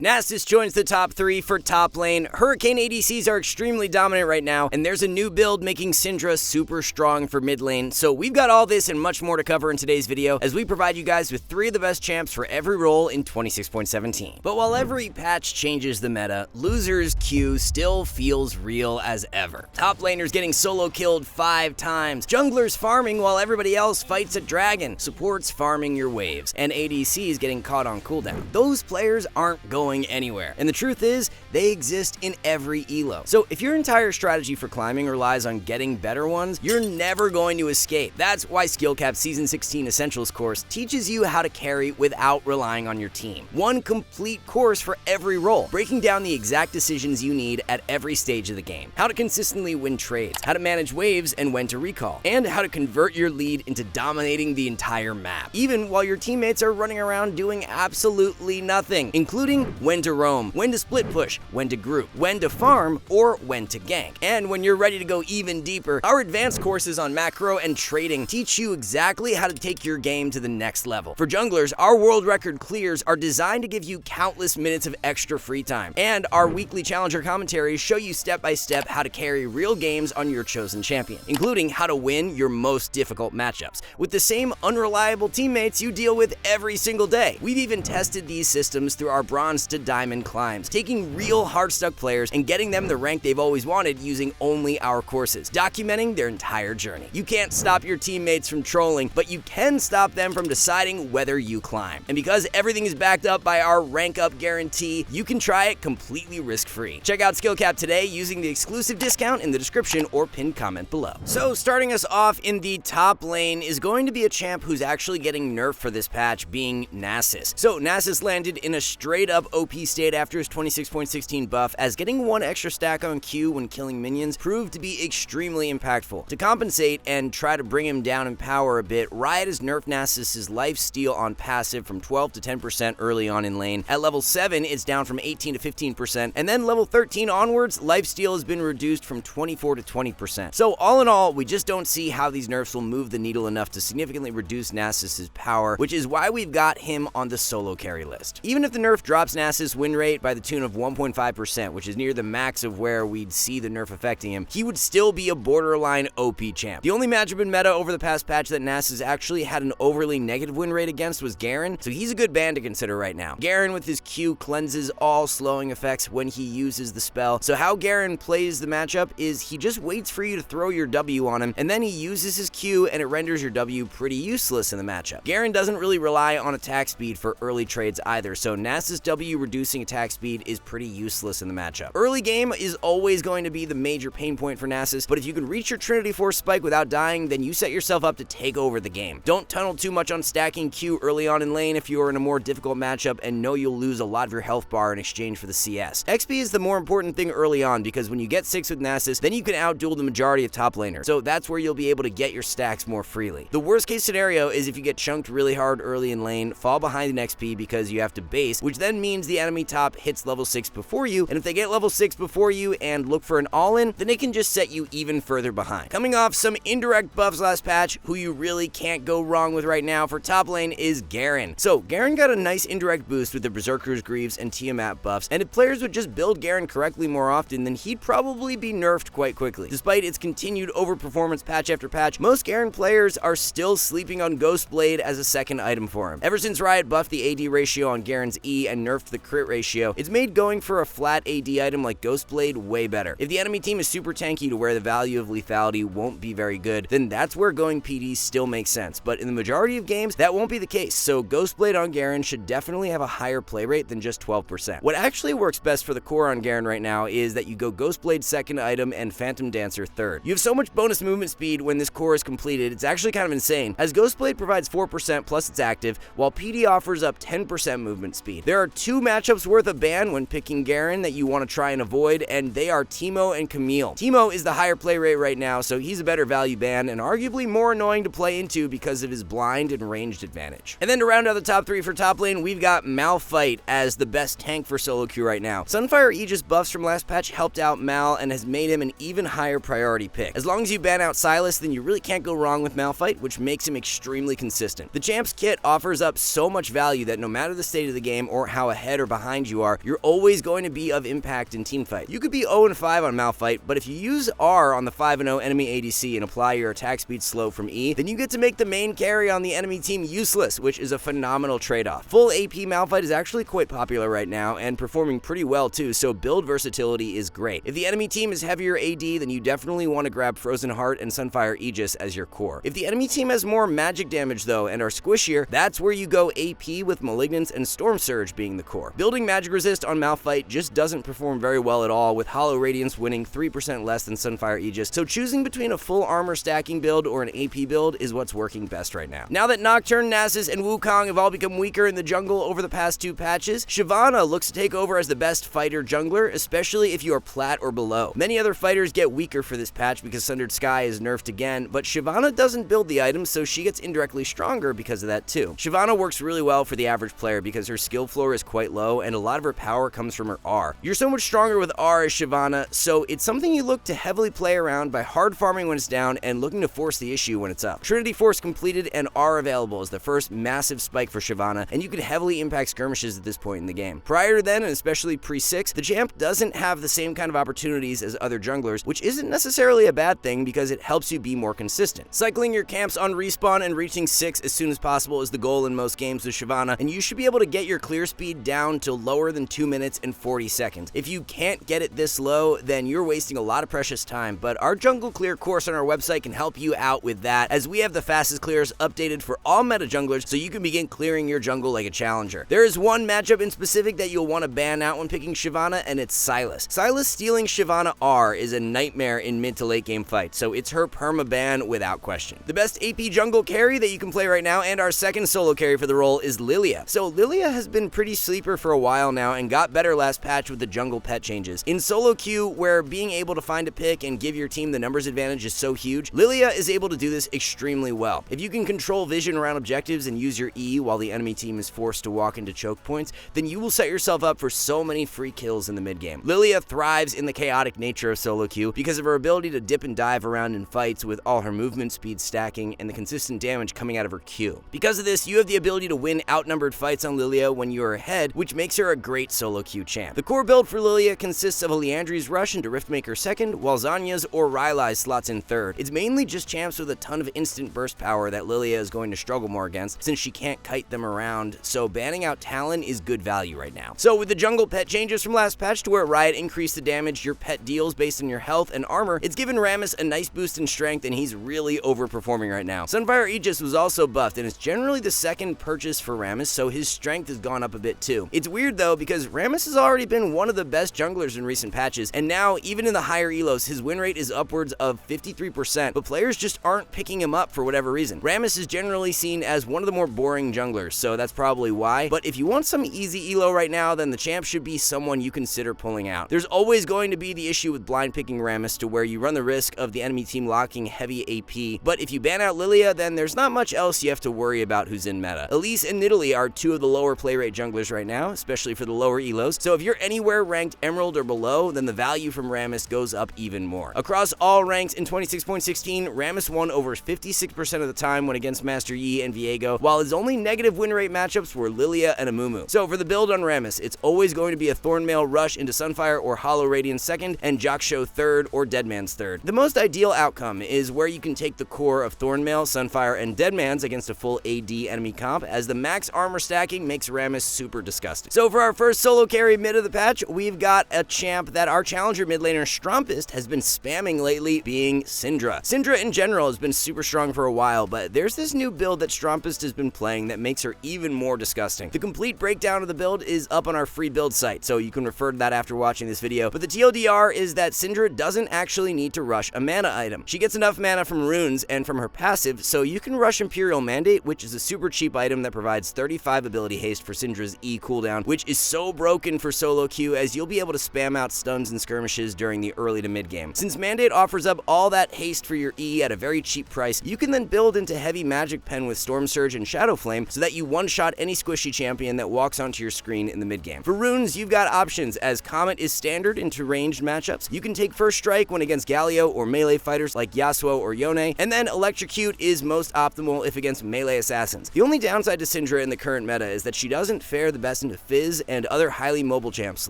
Nasus joins the top 3 for top lane. Hurricane ADCs are extremely dominant right now, and there's a new build making Syndra super strong for mid lane. So we've got all this and much more to cover in today's video as we provide you guys with 3 of the best champs for every role in 26.17. But while every patch changes the meta, losers queue still feels real as ever. Top laners getting solo killed 5 times, junglers farming while everybody else fights a dragon, supports farming your waves, and ADCs getting caught on cooldown. Those players aren't going anywhere. And the truth is, they exist in every elo. So if your entire strategy for climbing relies on getting better ones, you're never going to escape. That's why SkillCapped Season 16 Essentials course teaches you how to carry without relying on your team. One complete course for every role, breaking down the exact decisions you need at every stage of the game. How to consistently win trades, how to manage waves and when to recall, and how to convert your lead into dominating the entire map, even while your teammates are running around doing absolutely nothing, including when to roam, when to split push, when to group, when to farm, or when to gank. And when you're ready to go even deeper, our advanced courses on macro and trading teach you exactly how to take your game to the next level. For junglers, our world record clears are designed to give you countless minutes of extra free time. And our weekly challenger commentaries show you step by step how to carry real games on your chosen champion, including how to win your most difficult matchups with the same unreliable teammates you deal with every single day. We've even tested these systems through our bronze to diamond climbs, taking real hard-stuck players and getting them the rank they've always wanted using only our courses, documenting their entire journey. You can't stop your teammates from trolling, but you can stop them from deciding whether you climb. And because everything is backed up by our rank up guarantee, you can try it completely risk-free. Check out SkillCapped today using the exclusive discount in the description or pinned comment below. So starting us off in the top lane is going to be a champ who's actually getting nerfed for this patch, being Nasus. So Nasus landed in a straight up OP state after his 26.16 buff, as getting 1 extra stack on Q when killing minions proved to be extremely impactful. To compensate and try to bring him down in power a bit, Riot has nerfed Nasus' lifesteal on passive from 12 to 10% early on in lane. At level 7, it's down from 18 to 15%, and then level 13 onwards, lifesteal has been reduced from 24 to 20%. So all in all, we just don't see how these nerfs will move the needle enough to significantly reduce Nasus' power, which is why we've got him on the solo carry list. Even if the nerf drops Nasus' win rate by the tune of 1.5%, which is near the max of where we'd see the nerf affecting him, he would still be a borderline OP champ. The only matchup in meta over the past patch that Nasus actually had an overly negative win rate against was Garen, so he's a good ban to consider right now. Garen with his Q cleanses all slowing effects when he uses the spell, so how Garen plays the matchup is he just waits for you to throw your W on him, and then he uses his Q and it renders your W pretty useless in the matchup. Garen doesn't really rely on attack speed for early trades either, so Nasus W reducing attack speed is pretty useless in the matchup. Early game is always going to be the major pain point for Nasus, but if you can reach your Trinity Force spike without dying, then you set yourself up to take over the game. Don't tunnel too much on stacking Q early on in lane if you are in a more difficult matchup and know you'll lose a lot of your health bar in exchange for the CS. XP is the more important thing early on, because when you get 6 with Nasus, then you can outduel the majority of top laners, so that's where you'll be able to get your stacks more freely. The worst case scenario is if you get chunked really hard early in lane, fall behind in XP because you have to base, which then means the enemy top hits level 6 before you, and if they get level 6 before you and look for an all-in, then they can just set you even further behind. Coming off some indirect buffs last patch, who you really can't go wrong with right now for top lane is Garen. So Garen got a nice indirect boost with the Berserker's Greaves and Tiamat buffs, and if players would just build Garen correctly more often, then he'd probably be nerfed quite quickly. Despite its continued overperformance patch after patch, most Garen players are still sleeping on Ghostblade as a second item for him. Ever since Riot buffed the AD ratio on Garen's E and nerfed the crit ratio, it's made going for a flat AD item like Ghostblade way better. If the enemy team is super tanky to where the value of lethality won't be very good, then that's where going PD still makes sense, but in the majority of games, that won't be the case, so Ghostblade on Garen should definitely have a higher play rate than just 12%. What actually works best for the core on Garen right now is that you go Ghostblade second item and Phantom Dancer third. You have so much bonus movement speed when this core is completed, it's actually kind of insane, as Ghostblade provides 4% plus it's active, while PD offers up 10% movement speed. There are 2 matchups worth of ban when picking Garen that you want to try and avoid, and they are Teemo and Camille. Teemo is the higher play rate right now, so he's a better value ban and arguably more annoying to play into because of his blind and ranged advantage. And then to round out the top 3 for top lane, we've got Malphite as the best tank for solo queue right now. Sunfire Aegis buffs from last patch helped out Mal and has made him an even higher priority pick. As long as you ban out Sylas, then you really can't go wrong with Malphite, which makes him extremely consistent. The Champ's kit offers up so much value that no matter the state of the game or how ahead ahead or behind you are, you're always going to be of impact in teamfight. You could be 0-5 on Malphite, but if you use R on the 5-0 enemy ADC and apply your attack speed slow from E, then you get to make the main carry on the enemy team useless, which is a phenomenal trade-off. Full AP Malphite is actually quite popular right now and performing pretty well too, so build versatility is great. If the enemy team is heavier AD, then you definitely want to grab Frozen Heart and Sunfire Aegis as your core. If the enemy team has more magic damage though and are squishier, that's where you go AP with Malignance and Storm Surge being the core. Building magic resist on Malphite just doesn't perform very well at all, with Hollow Radiance winning 3% less than Sunfire Aegis, so choosing between a full armor stacking build or an AP build is what's working best right now. Now that Nocturne, Nasus, and Wukong have all become weaker in the jungle over the past 2 patches, Shyvana looks to take over as the best fighter jungler, especially if you are plat or below. Many other fighters get weaker for this patch because Sundered Sky is nerfed again, but Shyvana doesn't build the items, so she gets indirectly stronger because of that too. Shyvana works really well for the average player because her skill floor is quite low and a lot of her power comes from her R. You're so much stronger with R as Shyvana, so it's something you look to heavily play around by hard farming when it's down and looking to force the issue when it's up. Trinity Force completed and R available is the first massive spike for Shyvana, and you could heavily impact skirmishes at this point in the game. Prior to then, and especially pre-6, the champ doesn't have the same kind of opportunities as other junglers, which isn't necessarily a bad thing because it helps you be more consistent. Cycling your camps on respawn and reaching 6 as soon as possible is the goal in most games with Shyvana, and you should be able to get your clear speed down to lower than 2 minutes and 40 seconds. If you can't get it this low, then you're wasting a lot of precious time, but our jungle clear course on our website can help you out with that, as we have the fastest clears updated for all meta junglers so you can begin clearing your jungle like a challenger. There is one matchup in specific that you'll want to ban out when picking Shyvana, and it's Sylas. Sylas stealing Shyvana R is a nightmare in mid to late game fights, so it's her perma ban without question. The best AP jungle carry that you can play right now, and our second solo carry for the role, is Lilia. So Lilia has been pretty sleeper for a while now and got better last patch with the jungle pet changes. In solo queue, where being able to find a pick and give your team the numbers advantage is so huge, Lilia is able to do this extremely well. If you can control vision around objectives and use your E while the enemy team is forced to walk into choke points, then you will set yourself up for so many free kills in the mid game. Lilia thrives in the chaotic nature of solo queue because of her ability to dip and dive around in fights with all her movement speed stacking and the consistent damage coming out of her Q. Because of this, you have the ability to win outnumbered fights on Lilia when you are ahead, which makes her a great solo queue champ. The core build for Lilia consists of a Liandry's Rush into Riftmaker second, while Zanya's or Rylai's slots in third. It's mainly just champs with a ton of instant burst power that Lilia is going to struggle more against, since she can't kite them around, so banning out Talon is good value right now. So with the jungle pet changes from last patch to where Riot increased the damage your pet deals based on your health and armor, it's given Rammus a nice boost in strength, and he's really overperforming right now. Sunfire Aegis was also buffed, and it's generally the second purchase for Rammus, so his strength has gone up a bit too. It's weird though, because Rammus has already been one of the best junglers in recent patches, and now even in the higher elos, his win rate is upwards of 53%, but players just aren't picking him up for whatever reason. Rammus is generally seen as one of the more boring junglers, so that's probably why, but if you want some easy elo right now, then the champ should be someone you consider pulling out. There's always going to be the issue with blind picking Rammus to where you run the risk of the enemy team locking heavy AP, but if you ban out Lilia, then there's not much else you have to worry about who's in meta. Elise and Nidalee are two of the lower play rate junglers right now, especially for the lower elos, so if you're anywhere ranked Emerald or below, then the value from Rammus goes up even more. Across all ranks in 26.16, Rammus won over 56% of the time when against Master Yi and Viego, while his only negative win rate matchups were Lilia and Amumu. So for the build on Rammus, it's always going to be a Thornmail Rush into Sunfire or Hollow Radiance second, and Jokshow third or Deadman's third. The most ideal outcome is where you can take the core of Thornmail, Sunfire, and Deadman's against a full AD enemy comp, as the max armor stacking makes Rammus super disgusting. So for our first solo carry mid of the patch, we've got a champ that our challenger mid laner Strumpist has been spamming lately, being Syndra. Syndra in general has been super strong for a while, but there's this new build that Strumpist has been playing that makes her even more disgusting. The complete breakdown of the build is up on our free build site, so you can refer to that after watching this video, but the TLDR is that Syndra doesn't actually need to rush a mana item. She gets enough mana from runes and from her passive, so you can rush Imperial Mandate, which is a super cheap item that provides 35 ability haste for Syndra's E cooldown, which is so broken for solo queue as you'll be able to spam out stuns and skirmishes during the early to mid game. Since Mandate offers up all that haste for your E at a very cheap price, you can then build into heavy magic pen with Storm Surge and Shadow Flame so that you one-shot any squishy champion that walks onto your screen in the mid game. For runes, you've got options, as Comet is standard into ranged matchups. You can take First Strike when against Galio or melee fighters like Yasuo or Yone, and then Electrocute is most optimal if against melee assassins. The only downside to Syndra in the current meta is that she doesn't fare the best contrast into Fizz and other highly mobile champs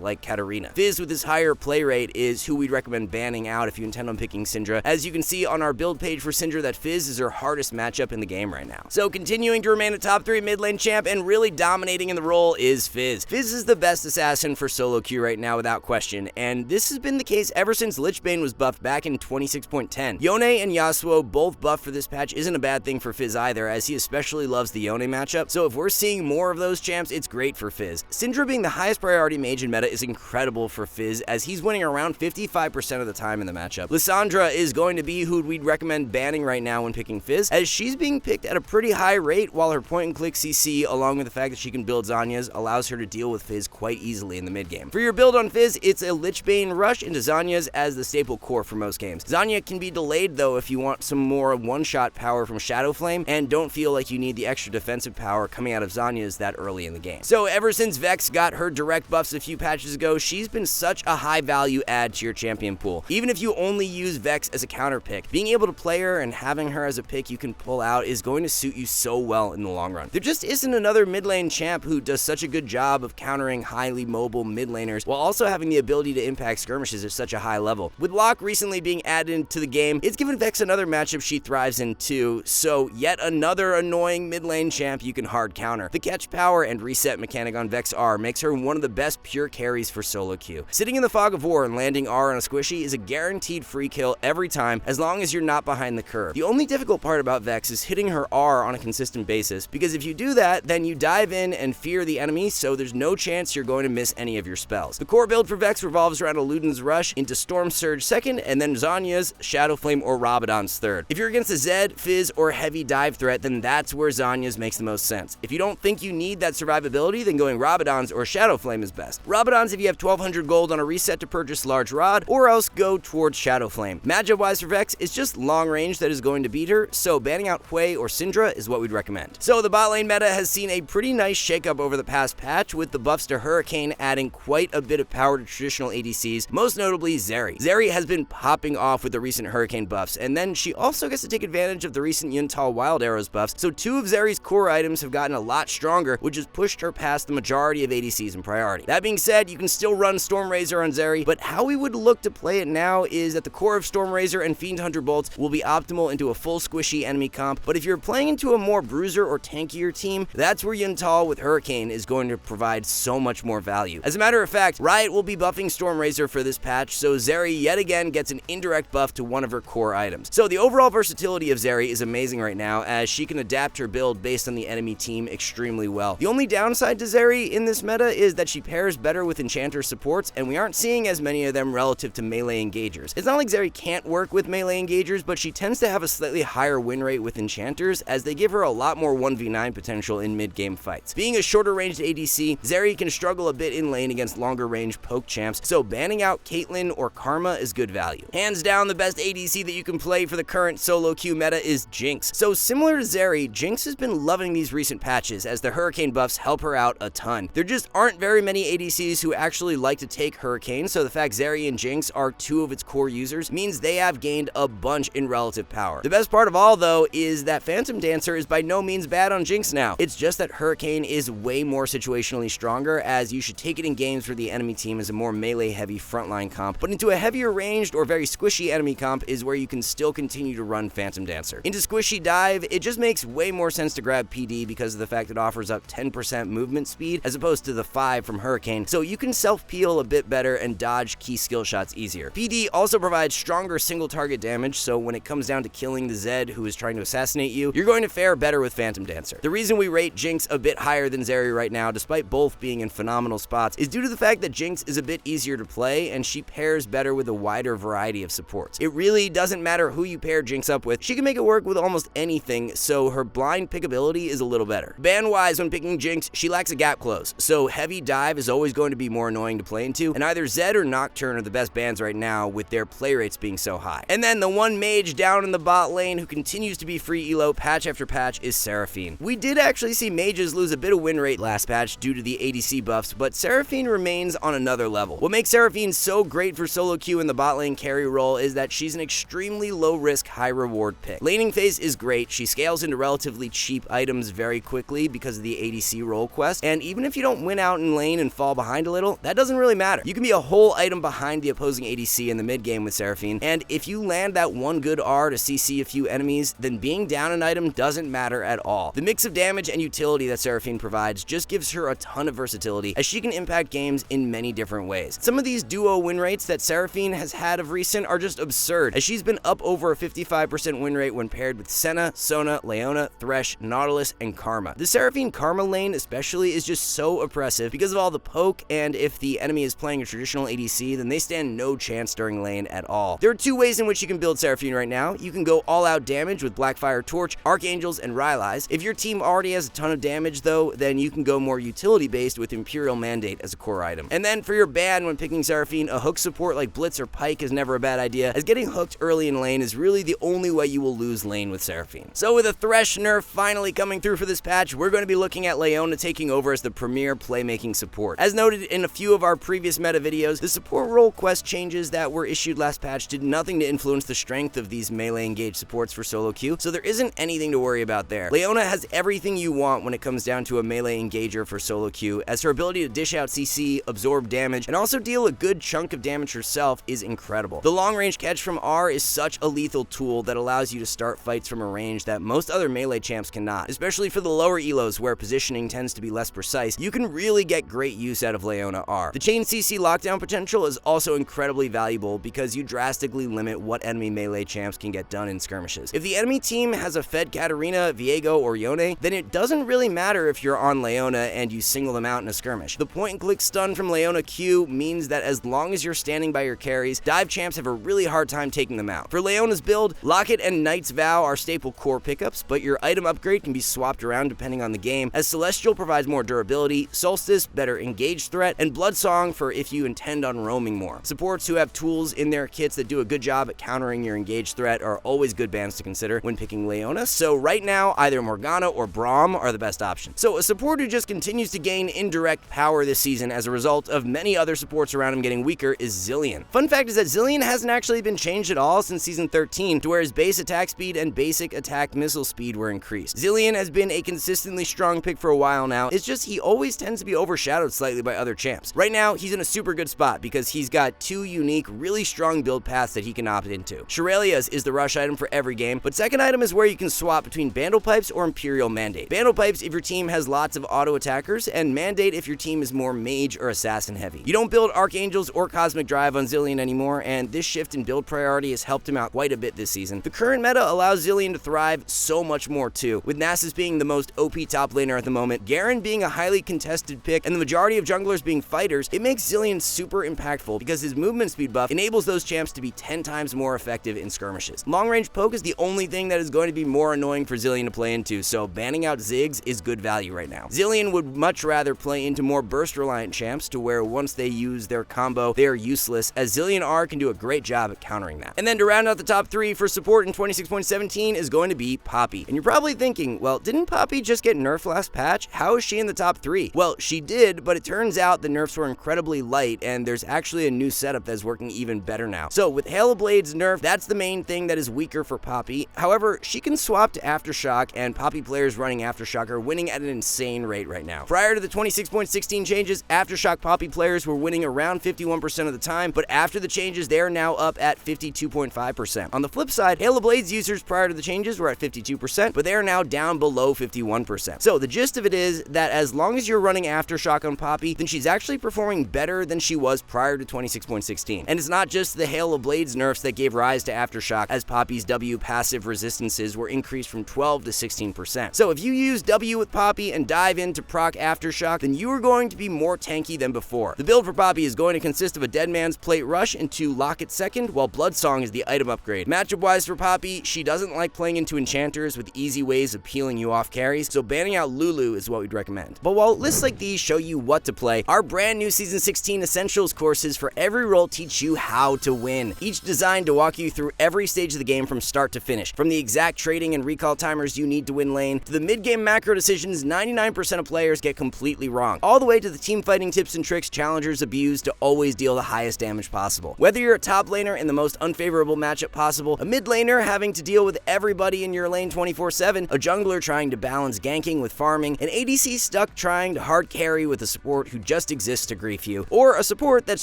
like Katarina. Fizz, with his higher play rate, is who we'd recommend banning out if you intend on picking Syndra. As you can see on our build page for Syndra, that Fizz is her hardest matchup in the game right now. So continuing to remain a top 3 mid lane champ and really dominating in the role is Fizz. Fizz is the best assassin for solo queue right now without question, and this has been the case ever since Lichbane was buffed back in 26.10. Yone and Yasuo both buffed for this patch isn't a bad thing for Fizz either, as he especially loves the Yone matchup, so if we're seeing more of those champs, it's great for Fizz. Syndra being the highest priority mage in meta is incredible for Fizz, as he's winning around 55% of the time in the matchup. Lissandra is going to be who we'd recommend banning right now when picking Fizz, as she's being picked at a pretty high rate, while her point-and-click CC, along with the fact that she can build Zhonya's, allows her to deal with Fizz quite easily in the mid game. For your build on Fizz, it's a Lichbane rush into Zhonya's as the staple core for most games. Zhonya can be delayed though if you want some more one-shot power from Shadow Flame and don't feel like you need the extra defensive power coming out of Zhonya's that early in the game. So ever since Vex got her direct buffs a few patches ago, she's been such a high value add to your champion pool. Even if you only use Vex as a counter pick, being able to play her and having her as a pick you can pull out is going to suit you so well in the long run. There just isn't another mid lane champ who does such a good job of countering highly mobile mid laners while also having the ability to impact skirmishes at such a high level. With Locke recently being added into the game, it's given Vex another matchup she thrives in too, so yet another annoying mid lane champ you can hard counter. The catch power and reset mechanic on Vex R makes her one of the best pure carries for solo queue. Sitting in the fog of war and landing R on a squishy is a guaranteed free kill every time as long as you're not behind the curve. The only difficult part about Vex is hitting her R on a consistent basis, because if you do that, then you dive in and fear the enemy, so there's no chance you're going to miss any of your spells. The core build for Vex revolves around Eluden's Rush into Storm Surge second, and then Zhonya's, Shadow Flame, or Rabadon's third. If you're against a Zed, Fizz, or heavy dive threat, then that's where Zhonya's makes the most sense. If you don't think you need that survivability, then going Rabadon's or Shadow Flame is best. Rabadon's if you have 1200 gold on a reset to purchase Large Rod, or else go towards Shadow Flame. Matchup wise for Vex, it's just long range that is going to beat her, so banning out Hui or Syndra is what we'd recommend. So the bot lane meta has seen a pretty nice shakeup over the past patch, with the buffs to Hurricane adding quite a bit of power to traditional ADCs, most notably Zeri. Zeri has been popping off with the recent Hurricane buffs, and then she also gets to take advantage of the recent Yuntal Wild Arrows buffs, so two of Zeri's core items have gotten a lot stronger, which has pushed her past the majority of ADCs in priority. That being said, you can still run Storm Razor on Zeri, but how we would look to play it now is that the core of Storm Razor and Fiend Hunter bolts will be optimal into a full squishy enemy comp, but if you're playing into a more bruiser or tankier team, that's where Yuntal with Hurricane is going to provide so much more value. As a matter of fact, Riot will be buffing Storm Razor for this patch, so Zeri yet again gets an indirect buff to one of her core items. So the overall versatility of Zeri is amazing right now, as she can adapt her build based on the enemy team extremely well. The only downside to Zeri in this meta is that she pairs better with Enchanter supports, and we aren't seeing as many of them relative to melee engagers. It's not like Zeri can't work with melee engagers, but she tends to have a slightly higher win rate with Enchanters, as they give her a lot more 1v9 potential in mid-game fights. Being a shorter ranged ADC, Zeri can struggle a bit in lane against longer range poke champs, so banning out Caitlyn or Karma is good value. Hands down, the best ADC that you can play for the current solo queue meta is Jinx. So similar to Zeri, Jinx has been loving these recent patches, as the Hurricane buffs help her out a ton. There just aren't very many ADCs who actually like to take Hurricane, so the fact Zeri and Jinx are two of its core users means they have gained a bunch in relative power. The best part of all though is that Phantom Dancer is by no means bad on Jinx now. It's just that Hurricane is way more situationally stronger, as you should take it in games where the enemy team is a more melee heavy frontline comp, but into a heavier ranged or very squishy enemy comp is where you can still continue to run Phantom Dancer. Into squishy dive, it just makes way more sense to grab PD because of the fact it offers up 10% movement speed as opposed to the 5 from Hurricane, so you can self-peel a bit better and dodge key skill shots easier. PD also provides stronger single target damage, so when it comes down to killing the Zed who is trying to assassinate you, you're going to fare better with Phantom Dancer. The reason we rate Jinx a bit higher than Zeri right now, despite both being in phenomenal spots, is due to the fact that Jinx is a bit easier to play and she pairs better with a wider variety of supports. It really doesn't matter who you pair Jinx up with, she can make it work with almost anything, so her blind pickability is a little better. Ban-wise, when picking Jinx, she lacks a gap close, so heavy dive is always going to be more annoying to play into, and either Zed or Nocturne are the best bans right now with their play rates being so high. And then the one mage down in the bot lane who continues to be free elo patch after patch is Seraphine. We did actually see mages lose a bit of win rate last patch due to the ADC buffs, but Seraphine remains on another level. What makes Seraphine so great for solo queue in the bot lane carry role is that she's an extremely low risk, high reward pick. Laning phase is great, she scales into relatively cheap items very quickly because of the ADC role quest, and And even if you don't win out in lane and fall behind a little, that doesn't really matter. You can be a whole item behind the opposing ADC in the mid game with Seraphine, and if you land that one good R to CC a few enemies, then being down an item doesn't matter at all. The mix of damage and utility that Seraphine provides just gives her a ton of versatility, as she can impact games in many different ways. Some of these duo win rates that Seraphine has had of recent are just absurd, as she's been up over a 55% win rate when paired with Senna, Sona, Leona, Thresh, Nautilus, and Karma. The Seraphine Karma lane especially is just so oppressive because of all the poke, and if the enemy is playing a traditional ADC, then they stand no chance during lane at all. There are two ways in which you can build Seraphine right now. You can go all out damage with Blackfire Torch, Archangels, and Rylai's. If your team already has a ton of damage though, then you can go more utility based with Imperial Mandate as a core item. And then for your ban when picking Seraphine, a hook support like Blitz or Pike is never a bad idea, as getting hooked early in lane is really the only way you will lose lane with Seraphine. So with a Thresh nerf finally coming through for this patch, we're going to be looking at Leona taking over as the premier playmaking support. As noted in a few of our previous meta videos, the support role quest changes that were issued last patch did nothing to influence the strength of these melee engaged supports for solo queue, so there isn't anything to worry about there. Leona has everything you want when it comes down to a melee engager for solo queue, as her ability to dish out CC, absorb damage, and also deal a good chunk of damage herself is incredible. The long range catch from R is such a lethal tool that allows you to start fights from a range that most other melee champs cannot, especially for the lower elos where positioning tends to be less precise. You can really get great use out of Leona R. The chain CC lockdown potential is also incredibly valuable because you drastically limit what enemy melee champs can get done in skirmishes. If the enemy team has a fed Katarina, Viego, or Yone, then it doesn't really matter if you're on Leona and you single them out in a skirmish. The point and click stun from Leona Q means that as long as you're standing by your carries, dive champs have a really hard time taking them out. For Leona's build, Locket and Knight's Vow are staple core pickups, but your item upgrade can be swapped around depending on the game, as Celestial provides more durability, Solstice better engage threat, and Bloodsong for if you intend on roaming more. Supports who have tools in their kits that do a good job at countering your engage threat are always good bans to consider when picking Leona, so right now either Morgana or Braum are the best options. So a support who just continues to gain indirect power this season as a result of many other supports around him getting weaker is Zilean. Fun fact is that Zilean hasn't actually been changed at all since season 13, to where his base attack speed and basic attack missile speed were increased. Zilean has been a consistently strong pick for a while now, it's just he always tends to be overshadowed slightly by other champs. Right now he's in a super good spot because he's got two unique, really strong build paths that he can opt into. Shirelia's is the rush item for every game, but second item is where you can swap between Bandle Pipes or Imperial Mandate. Bandle Pipes if your team has lots of auto attackers, and Mandate if your team is more mage or assassin heavy. You don't build Archangels or Cosmic Drive on Zilean anymore, and this shift in build priority has helped him out quite a bit this season. The current meta allows Zilean to thrive so much more too, with Nasus being the most OP top laner at the moment, Garen being a highly contested pick, and the majority of junglers being fighters. It makes Zilean super impactful because his movement speed buff enables those champs to be 10 times more effective in skirmishes. Long range poke is the only thing that is going to be more annoying for Zilean to play into, so banning out Ziggs is good value right now. Zilean would much rather play into more burst reliant champs, to where once they use their combo they are useless, as Zilean R can do a great job at countering that. And then to round out the top 3 for support in 26.17 is going to be Poppy. And you're probably thinking, well, didn't Poppy just get nerfed last patch? How is she in the top 3? Well, she did, but it turns out the nerfs were incredibly light, and there's actually a new setup that's working even better now. So with Hail of Blades nerf, that's the main thing that is weaker for Poppy. However, she can swap to Aftershock, and Poppy players running Aftershock are winning at an insane rate right now. Prior to the 26.16 changes, Aftershock Poppy players were winning around 51% of the time, but after the changes, they are now up at 52.5%. On the flip side, Hail of Blades users prior to the changes were at 52%, but they are now down below 51%. So the gist of it is that as long as you're running Aftershock on Poppy, then she's actually performing better than she was prior to 26.16. And it's not just the Hail of Blades nerfs that gave rise to Aftershock, as Poppy's W passive resistances were increased from 12 to 16%. So if you use W with Poppy and dive in to proc Aftershock, then you are going to be more tanky than before. The build for Poppy is going to consist of a Dead Man's Plate Rush into Locket second, while Bloodsong is the item upgrade. Matchup wise for Poppy, she doesn't like playing into enchanters with easy ways of peeling you off carries, so banning out Lulu is what we'd recommend. But while lists like these show you what to play, our brand new Season 16 Essentials courses for every role teach you how to win, each designed to walk you through every stage of the game from start to finish, from the exact trading and recall timers you need to win lane, to the mid-game macro decisions 99% of players get completely wrong, all the way to the team fighting tips and tricks challengers abuse to always deal the highest damage possible. Whether you're a top laner in the most unfavorable matchup possible, a mid laner having to deal with everybody in your lane 24/7, a jungler trying to balance ganking with farming, an ADC stuck stuck trying to hard carry with a support who just exists to grief you, or a support that's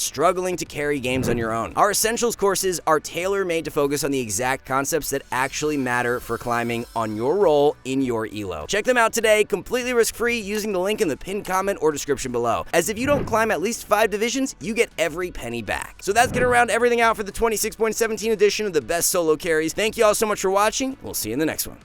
struggling to carry games on your own. Our Essentials courses are tailor-made to focus on the exact concepts that actually matter for climbing on your role in your elo. Check them out today, completely risk-free, using the link in the pinned comment or description below. As if you don't climb at least 5 divisions, you get every penny back. So that's gonna round everything out for the 26.17 edition of the best solo carries. Thank you all so much for watching. We'll see you in the next one.